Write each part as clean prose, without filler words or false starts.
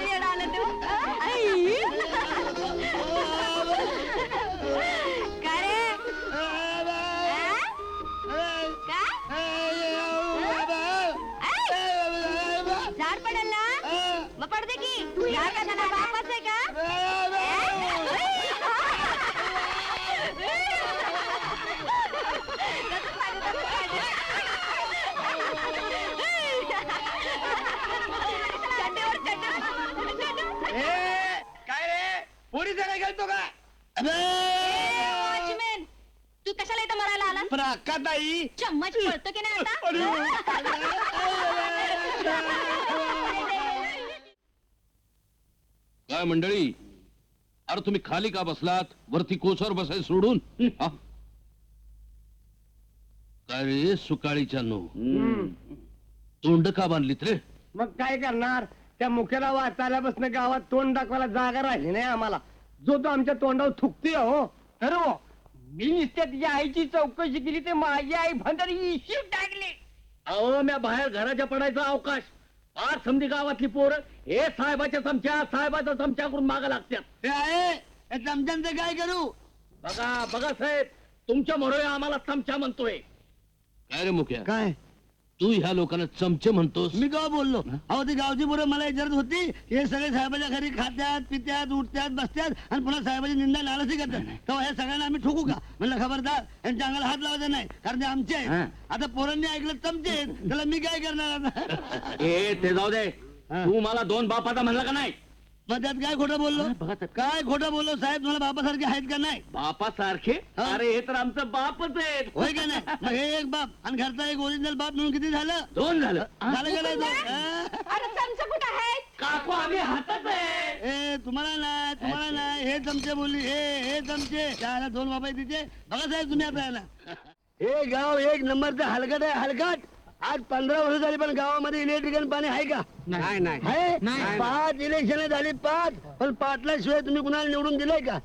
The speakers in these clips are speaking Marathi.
येणं आलं तू काय रे झाड पडेल ना मग पडते की या का त्याला बापाच आहे का काय रे पोरी सगळे गेलतो का वॉचमॅन तू कशाला इथं मरायला आला पण अक्का ताई चम्मच पळतो की नाही आता काय मंडळी अरे तुम्ही खाली का बसलात वरती कोसर बसाय सोडून हा? काय रे सुकाळीच्या नो तोंड का बांधलीत रे मग काय करणार त्या मुख्याला वाचायलापासून गावात तोंड दाखवायला जागा राहिली नाही आम्हाला जो तो आमच्या तोंडावर थुकते हो तर मी नुसत्या तिच्या आईची चौकशी केली ते माझी आई भंडारी इश्यू टाकली अहो म्या बाहेर घराच्या पडायचा अवकाश फार समधी गावातली पोरं हे साहेबाच्या साहेबाचा चमच्या करून मागा लागतात चमच्यांचं काय करू बघा बघा साहेब तुमच्या म्हणून आम्हाला चमचा म्हणतोय काय रे मुख्या काय तू ह्या लोकांना चमचे म्हणतोस मी का बोललो अहो ती गावची पोरं मला विचारत होती हे सगळे साहेबाच्या घरी खात्यात पित्यात उठत्यात बसत्यात आणि पुन्हा साहेबाची निंदा नाराजी करतात तेव्हा ह्या सगळ्यांना आम्ही ठोकू का म्हणलं खबरदार यांच्या अंगाला हात लावायचा नाही कारण ते आमचे आहेत आता पोरांनी ऐकलं चमचे आहेत त्याला मी काय करणार आता ते जाऊ दे तू मला दोन बापाचा म्हणला का नाही मग त्यात काय खोटं बोललो काय खोटं बोललो साहेब तुम्हाला बापासारखे आहेत का नाही बापासारखे अरे हे तर आमचं बापच आहे होय का नाही मग हे एक बाप आणि घरचा एक ओरिजिनल बाप म्हणून किती झालं दोन झालं झालं का नाही अरे चमचं कुठं आहे काकू आम्ही हातात आहे ए तुम्हाला नाही हे चमचे बोलली हे चमचे त्याला दोन बाबा तिथे बघा साहेब तुम्ही आता याला हे गाव एक नंबरचं हलकट आहे हलकट आज 15 वर्ष झाली पण गावामध्ये इलेक्ट्रिकल पाणी आहे का नाही नाही आहे 5 इलेक्शन झाली 5 पण 5 शिवाय तुम्ही कुणाला निवडून दिलंय का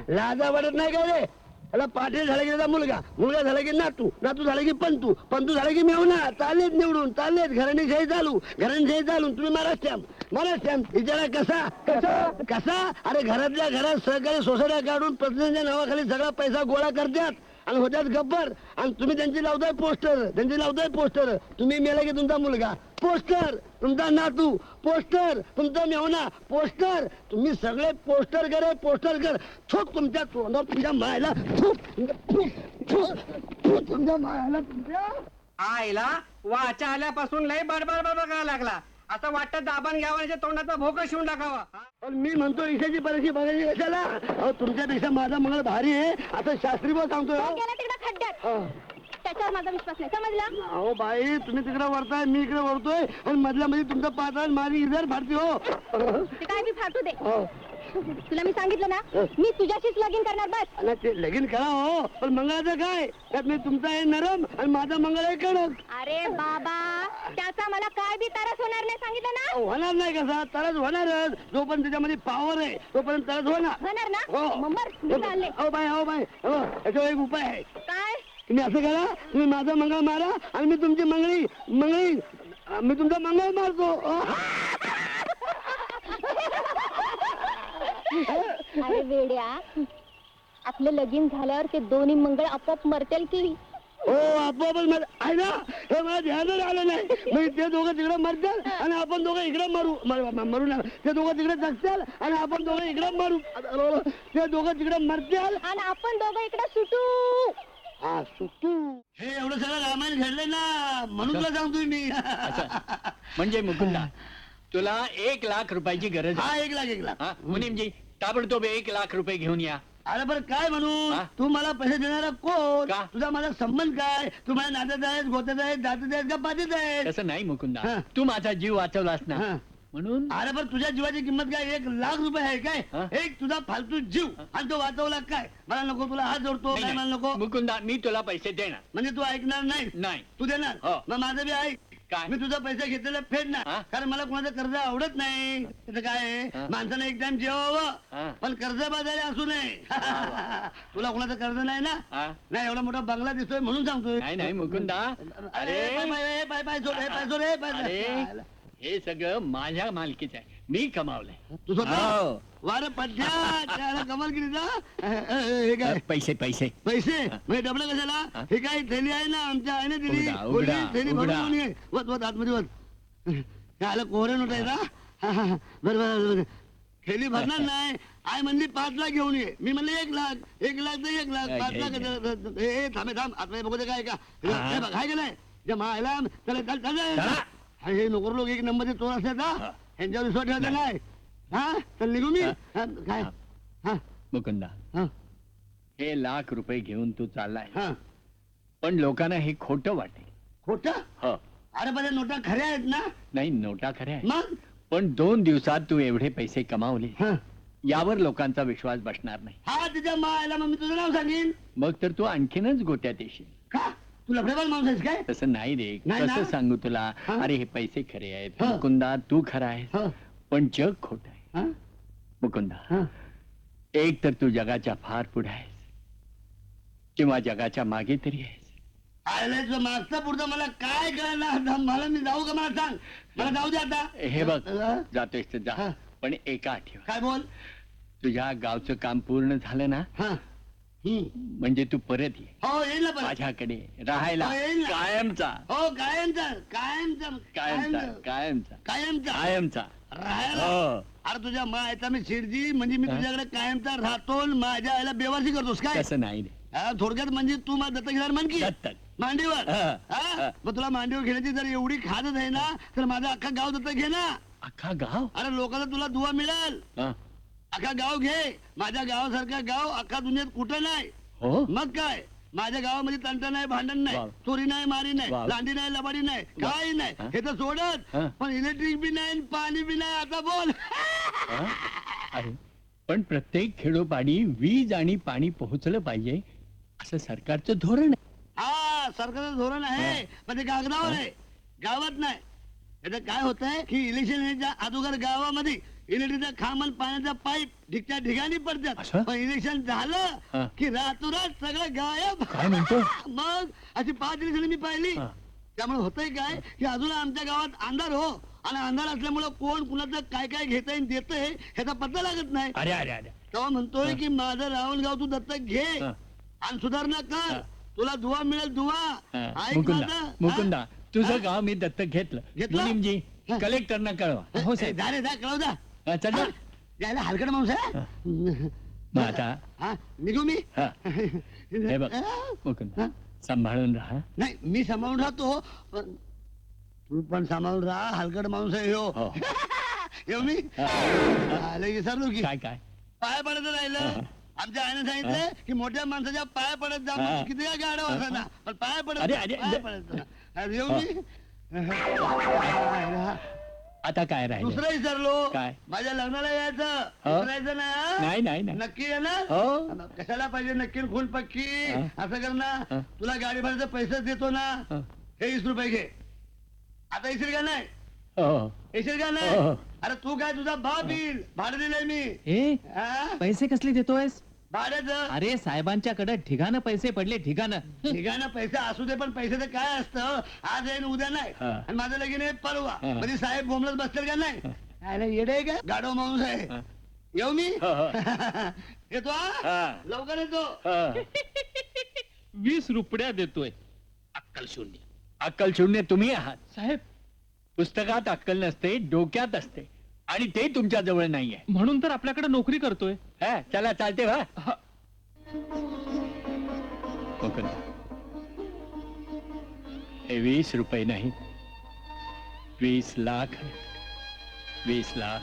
लाजा वाटत नाही का रे त्याला पाटील झाला की त्याचा मुलगा झाला की नातू झाला की पंतू झाला की मेवना चालेत निवडून चालेत घराणीशाही चालू तुम्ही महाराष्ट्र विचारा कसा अरे घरातल्या घरात सहकारी सोसायट्या काढून प्रतिनिधीच्या नावाखाली सगळा पैसा गोळा करतात आणि होत्यात गब्बर आणि तुम्ही त्यांची लावताय पोस्टर तुम्ही मेला की तुमचा मुलगा पोस्टर तुमचा नातू पोस्टर तुमचा मेवना पोस्टर तुम्ही सगळे पोस्टर कर थोक तुमच्या तोंडावर तुमच्या मायला तुमच्या मायला तुमच्या आईला वाचा आल्यापासून लय बडबड करायला लागला असं वाटतं दाबण घ्यावा तोंडाचा भोकं शिवून टाकावा पण मी म्हणतो ईशाची परीक्षा बघायची कशाला अहो तुमच्यापेक्षा माझा मंगळ भारी आहे असं शास्त्री बोल सांगतोय तिकडे खड्ड्यात त्याच्यावर माझा विश्वास नाही समजला अहो बाई तुम्ही तिकडे वरताय मी इकडे वरतोय आणि मधल्या मध्ये तुमचा पात्र माझी इजर फाडते हो ते काय बी फाटू दे तुला मी सांगितलं ना मी तुझ्याशीच लगीन करणार बस आणि ते लगीन करा हो पण मंगळाचं काय त्यात मी तुमचा आहे नरम आणि माझा मंगळ आहे कडक अरे बाबा त्याचा मला काय बी तरस होणार नाही सांगितलं ना होणार नाही कसा तरच होणारच जोपर्यंत त्याच्यामध्ये पॉवर आहे तोपर्यंत तरच होणार ना मग मी चालले हो बाय याच्यावर एक उपाय आहे काय तुम्ही असं करा तुम्ही माझा मंगळ मारा आणि मी तुमची मंगळी मी तुमचा मंगळ मारतो अरे वेड्या आपलं लगीन झाल्यावर ते दोन्ही मंगळ आपोआप मरतील की हो आपोआपच आहे ना हे मला ध्यानच आलं नाही मग ते दोघं तिकडे मरतील आणि आपण दोघं इकडे मरू ना ते दोघं तिकडे जगतील आणि आपण दोघं इकडे मरू ते दोघं तिकडे मरतील आणि आपण दोघं इकडे सुटू हा सुटू हे एवढं सगळं रामायण घडलंय ना म्हणून तुला सांगतोय मी म्हणजे मुकुंदा तुला 1 लाख रुपयाची गरज हा 1 लाख मुनीमजी ताबडतोब 1 लाख रुपये घेऊन या अरे बरं काय म्हणून तू मला पैसे देणारा कोण का? तुझा माझा संबंध काय तू माझ्या नात्यात आहेस गोत्यात आहेस दात्यात आहेस का पातीत आहेस तसं नाही मुकुंदा हा. तू माझा जीव वाचवलास ना हा. म्हणून अरे पण तुझ्या जीवाची किंमत काय 1 लाख रुपये आहे हा? काय एक तुझा फालतू जीव आणि तो वाचवला काय मला नको तुला हात जोडतो काय मला नको मुकुंदा मी तुला पैसे देणार म्हणजे तू ऐकणार नाही नाही तू देणार हो. मग माझं बी ऐक काय? मी तुझा पैसे घेतलेला फेडणार हा? कारण मला कोणाचं कर्ज आवडत नाही त्याचं काय आहे, हा. माणसानं एक टाइम हा. जेवावं पण कर्ज बाजारी असू नये तुला कोणाचं कर्ज नाही ना हा? नाही एवढा मोठा बंगला दिसतोय म्हणून सांगतोय नाही नाही मुकुंदा अरे अरे पाय सोड, हे पाय सोड, हे पाय सोड. अरे हे सगळं माझ्या मालकीचं आहे मी कमावले. तू स्वतः हो. वार पद्या त्याला कमाल केली ना हे काय पैसे पैसे पैसे म्हणजे डबल कशाला हे काय थैली आहे ना आमच्या आईने दिली उघडा, बोलली, उघडा, थैली भरून उघडा. घेऊन ये. वत वत आतमध्ये वत आलं कोहरे नोट आहे ना बरं बरं थैली भरणार नाही आई म्हणली 5 लाख घेऊन ये मी म्हणलं 1 लाख 1 लाख तर 1 लाख 5 लाख हे थांबे थांब आतमध्ये बघू दे काय का हे बघ हाय का नाही जे मायला चला. हे नोकर लोक 1 नंबरचे चोर असतात ना यांच्यावर विश्वास ठेवायचा नाही हा तर निघू मी हा, काय हा मुकुंदा, हा हे ₹1,00,000 घेऊन तू चाललाय, हा पण लोकांना हे खोटं वाटेल. खोट हो. अरे बरं नोटा खऱ्या आहेत ना नाही, नोटा खऱ्या आहेत. मग पण 2 दिवसात तू एवढे पैसे कमावले, हा यावर लोकांचा विश्वास बसणार नाही. हा तिच्या मायला मग मी तुझं नाव सांगेन मग तर तू आणखीनच गोट्यात येशील. का तू लफडेबाज माणूस आहेस काय तसं नाही रे, नाही ना? कसं सांगू तुला. हा? अरे हे पैसे खरे आहेत हा. मुकुंदा, तू खरा आहेस, हा पण जग खोट आहे. हा मुकुंदा, हा एक तर तू जगाच्या फार पुढे आहेस, किंवा जगाच्या मागे तरी आहेस. आयला तुझं मागचं पुढचं मला काय कळणार मला मी जाऊ का मला सांग मला जाऊ दे आता हे बघ, हा? जातोयस तर हा. जा, पण एका आठवण, काय बोल तुझ्या गावचं काम पूर्ण झालं ना, हा म्हणजे तू परत ये हो येईल ना पण माझ्याकडे राहायला, हो, येईल ना. कायमचा हो कायमचा कायमचा कायमचा कायमचा कायमचा कायमचा कायमचा. राहायला हो. अरे तुझ्या मायचा मी शिरजी म्हणजे मी हा? तुझ्याकडे कायमचा राहतो आणि माझ्या आईला बेवासी करतोस काय तसं नाही रे. हा, थोडक्यात म्हणजे तू मला दत्तक घेणार म्हण की दत्तक. मांडीवर हा, हा? हा. मग तुला मांडीवर घेण्याची जर एवढी खातच आहे ना तर माझं अख्खा गाव दत्तक घे ना अख्खा गाव. अरे लोकांना तुला दुवा मिळेल हा. अख्खा गाव घे माझ्या गावासारखा गाव अख्खा दुनियेत कुठं नाही हो. मग काय माझ्या गावामध्ये तंटा नाही भांडण नाही वाव. चोरी नाही मारी नाही वाव. लांडी नाही लबाडी नाही काही नाही हा? हे तर सोडत हा? पण इलेक्ट्रिक बी नाही आणि पाणी बी नाही आता बोल हा? अरे, पण प्रत्येक खेडोपाडी वीज आणि पाणी पोहोचलं पाहिजे असं सरकारचं धोरण आहे. हा सरकारचं धोरण आहे हा. पण ते कागदावर आहे गावात नाही याचं काय होत आहे की इलेक्शन याच्या अगोदर गावामध्ये इलेक्ट्रिकचा खांब आणि पाण्याचा पाईप ठिकच्या ठिकाणी पडतात असं? पण इलेक्शन हा. झालं की रातोरात सगळं गायब काय म्हणतो? मग अशी 5 इलेक्शन मी पाहिली हा. त्यामुळे होतंय काय की अजून आमच्या गावात अंधार हो आणि अंधार असल्यामुळे कोण कुणाचं काय काय घेतंय आणि देतंय ह्याचा पत्ता लागत नाही अरे अरे अरे. तेव्हा म्हणतोय हा. की माझं रावण गाव तू दत्तक घे हा. आणि सुधारणा कर हा. तुला दुवा मिळेल दुवा हा. ऐक मुकुंदा, माझं. मुकुंदा, हा? तुझं हा? गाव मी दत्तक घेतलं. घेतलं? मुनीमजी, हा. कलेक्टरना कळवा. हो साहेब. जा रे जा कळव जा हा, चल ना. यायला हलकट माणूस आहे हा. मग आता हा निघू मी हा. हे बघ हा? मुकुंदा, सांभाळून राहा. नाही मी सांभाळून राहतो पण तू पण सांभाळून राहा हलकट माणूस आहे हो. हो येऊ मी हा. आलं विसरलो की काय काय पाय पडत राहिलं हा. आमच्या आईने सांगितलं की मोठ्या माणसाच्या पाय पडत जा हा. किती गाड्या वाजताना पण पाय पडत अरे, जा, अरे, पाय अरे. पडत जा. अरे, येऊ हा. मी आता काय राहिलं? दुसरं विसरलो काय? माझ्या लग्नाला यायचं हो. विसरायचं ना नाही नाही नाही. नक्की येणार हो. कशाला पाहिजे नक्की खून पक्की हा. असं कर ना हा. तुला गाडी भाड्याचे पैसे देतो ना हा. हे 20 रुपये घे आता येशील का नाही हो. येशील का हो. नाही अरे तू काय तुझा बाप येईल भाडं दिलंय मी ए हा? पैसे कसले देतोयस भाड्याचं अरे साहेबांच्याकडे ठिकाणं पैसे पडले ठिकाणं ठिकाणं पैसे असू दे पण पैशाचं काय असतं आज आहे आणि उद्या नाही हा. आणि माझं लगीन आहे परवा हा. म्हणजे साहेब बोंबलत बसतील का नाही अरे येडे आहे का गाडो माणूस आहे हा. येऊ मी हो, हो. येतो हा? हा. लवकर येतो हा. 20 रुपया देतोय अक्कल शून्य. अक्कल शून्य तुम्ही आहात साहेब पुस्तकात अक्कल नसते डोक्यात असते आणि ते तुमच्या जवळ नाहीये. म्हणून तर आपल्याकडे नोकरी करतोय हा, चला चालते वा. मुकुंद, हे 20 रुपये नाही 20 लाख आहेत. 20 लाख